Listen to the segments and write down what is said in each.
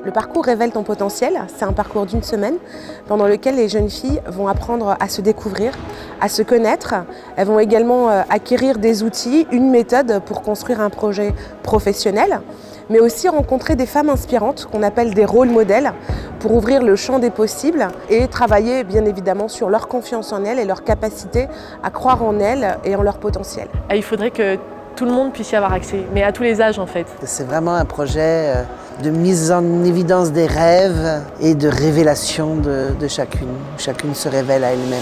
Le parcours Révèle ton potentiel, c'est un parcours d'une semaine pendant lequel les jeunes filles vont apprendre à se découvrir, à se connaître. Elles vont également acquérir des outils, une méthode pour construire un projet professionnel, mais aussi rencontrer des femmes inspirantes qu'on appelle des rôles modèles pour ouvrir le champ des possibles et travailler bien évidemment sur leur confiance en elles et leur capacité à croire en elles et en leur potentiel. Il faudrait que tout le monde puisse y avoir accès, mais à tous les âges en fait. C'est vraiment un projet de mise en évidence des rêves et de révélation de chacune. Chacune se révèle à elle-même.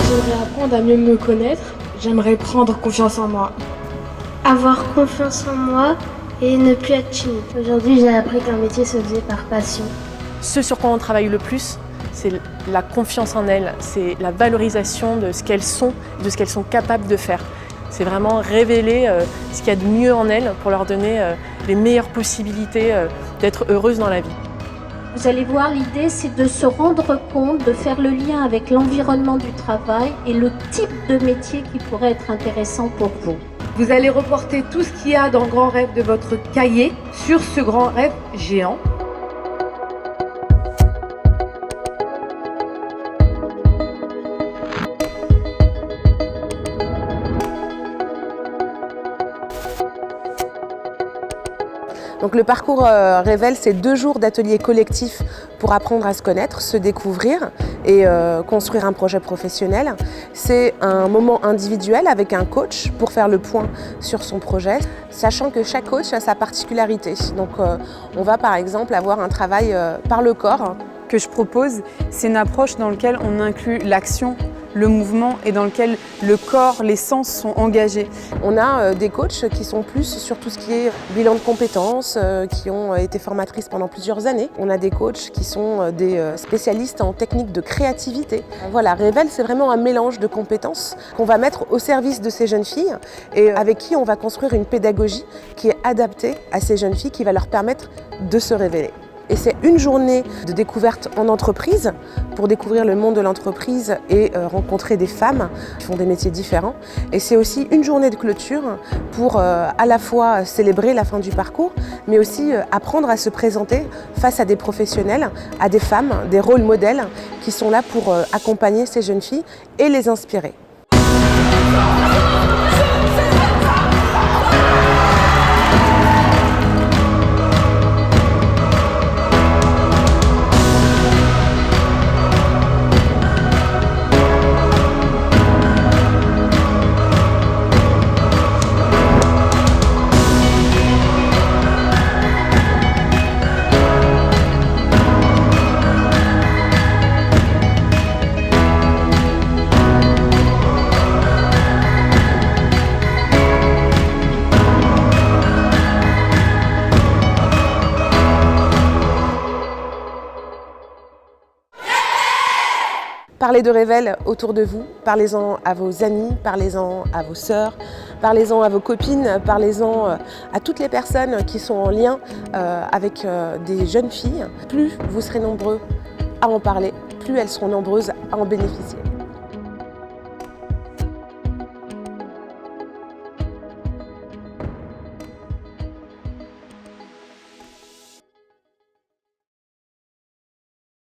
J'aimerais apprendre à mieux me connaître, j'aimerais prendre confiance en moi. Avoir confiance en moi et ne plus être timide. Aujourd'hui, j'ai appris qu'un métier se faisait par passion. Ce sur quoi on travaille le plus, c'est la confiance en elles, c'est la valorisation de ce qu'elles sont, de ce qu'elles sont capables de faire. C'est vraiment révéler ce qu'il y a de mieux en elles pour leur donner les meilleures possibilités d'être heureuses dans la vie. Vous allez voir, l'idée c'est de se rendre compte, de faire le lien avec l'environnement du travail et le type de métier qui pourrait être intéressant pour vous. Vous allez reporter tout ce qu'il y a dans le grand rêve de votre cahier sur ce grand rêve géant. Donc le parcours Révèle, c'est 2 jours d'ateliers collectifs pour apprendre à se connaître, se découvrir et construire un projet professionnel. C'est un moment individuel avec un coach pour faire le point sur son projet, sachant que chaque coach a sa particularité. Donc on va par exemple avoir un travail par le corps. Que je propose, c'est une approche dans laquelle on inclut l'action, le mouvement et dans lequel le corps, les sens sont engagés. On a des coachs qui sont plus sur tout ce qui est bilan de compétences, qui ont été formatrices pendant plusieurs années. On a des coachs qui sont des spécialistes en techniques de créativité. Voilà, Révèle, c'est vraiment un mélange de compétences qu'on va mettre au service de ces jeunes filles et avec qui on va construire une pédagogie qui est adaptée à ces jeunes filles, qui va leur permettre de se révéler. Et c'est une journée de découverte en entreprise pour découvrir le monde de l'entreprise et rencontrer des femmes qui font des métiers différents. Et c'est aussi une journée de clôture pour à la fois célébrer la fin du parcours, mais aussi apprendre à se présenter face à des professionnels, à des femmes, des rôles modèles qui sont là pour accompagner ces jeunes filles et les inspirer. Parlez de Révèle autour de vous, parlez-en à vos amis, parlez-en à vos sœurs, parlez-en à vos copines, parlez-en à toutes les personnes qui sont en lien avec des jeunes filles. Plus vous serez nombreux à en parler, plus elles seront nombreuses à en bénéficier.